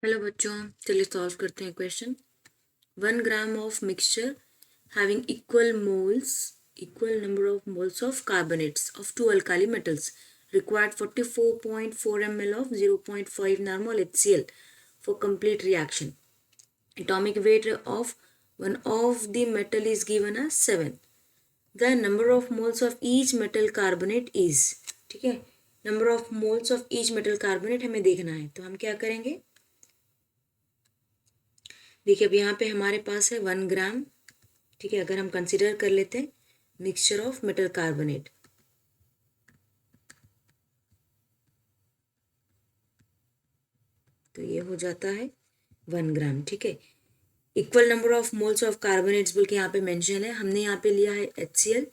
Hello बच्चों, चलिए solve करते हैं question. 1 gram of mixture having equal number of moles of carbonates of two alkali metals required 44.4 ml of 0.5 normal HCl for complete reaction. Atomic weight of one of the metal is given as 7. The number of moles of each metal carbonate is, ठीक है, number of moles of each metal carbonate हमें देखना है। तो हम क्या करेंगे, देखिए अब यहाँ पे हमारे पास है 1 ग्राम। ठीक है, अगर हम कंसिडर कर लेते हैं मिक्सचर ऑफ मेटल कार्बोनेट, तो ये हो जाता है 1 ग्राम। ठीक है, equal number of moles of carbonates बोल के यहाँ पे मेंशन है। हमने यहाँ पे लिया है HCl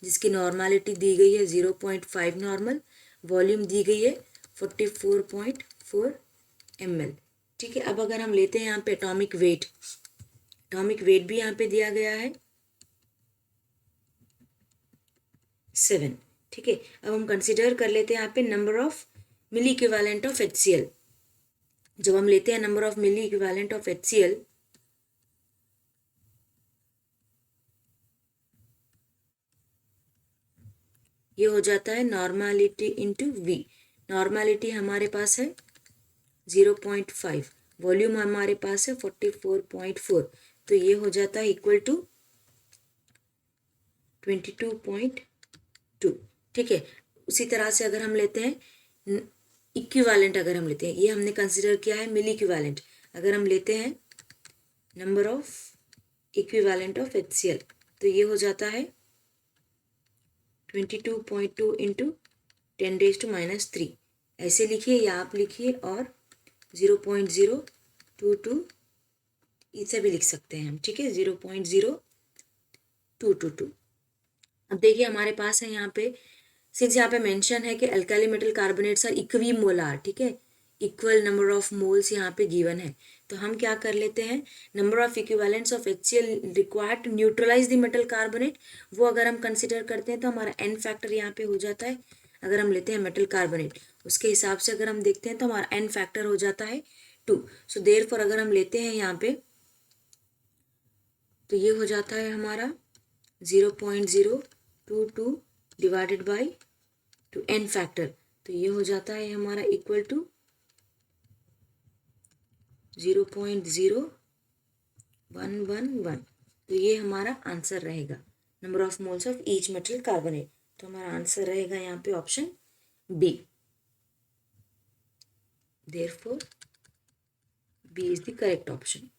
जिसकी नॉर्मलिटी दी गई है 0.5 नॉर्मल, वॉल्यूम दी गई है 44.4 ml। ठीक है, अब अगर हम लेते हैं यहाँ पे एटॉमिक वेट भी यहाँ पे दिया गया है 7। ठीक है, अब हम कंसिडर कर लेते हैं यहाँ पे number of milliequivalent of HCl। जब हम लेते हैं number of milliequivalent of HCl, ये हो जाता है नॉर्मलिटी इंटू V। नॉर्मलिटी हमारे पास है 0.5, वॉल्यूम हमारे पास है 44.4, तो ये हो जाता है इक्वल टू 22.2। ठीक है, उसी तरह से अगर हम लेते हैं इक्विवेलेंट, अगर हम लेते हैं, ये हमने कंसिडर किया है मिली इक्विवेलेंट, अगर हम लेते हैं number of equivalent of HCl, तो ये हो जाता है 22.2 इंटू 10⁻³ ऐसे लिखिए या आप लिखिए, और 0.022 इसे भी लिख सकते हैं हम। ठीक है, 0.0222। अब देखिए हमारे पास है यहाँ पे, सिंस यहाँ पे मेंशन है कि alkali metal carbonates are equimolar, ठीक है, इक्वल नंबर ऑफ मोल्स यहाँ पे गिवन है, तो हम क्या कर लेते हैं, number of equivalents of HCl required to neutralize the metal carbonate, वो अगर हम कंसिडर करते हैं तो हमारा n फैक्टर यहाँ पे हो जाता है। अगर हम लेते हैं मेटल कार्बोनेट, उसके हिसाब से अगर हम देखते हैं तो हमारा n फैक्टर हो जाता है 2। सो देयरफॉर अगर हम लेते हैं यहाँ पे, तो ये हो जाता है हमारा 0.022 divided by two n factor, तो ये हो जाता है हमारा इक्वल टू 0.0111। तो ये हमारा आंसर रहेगा, number of moles of each metal carbonate. तो हमारा आंसर रहेगा यहाँ पे option B. Therefore B is the correct option.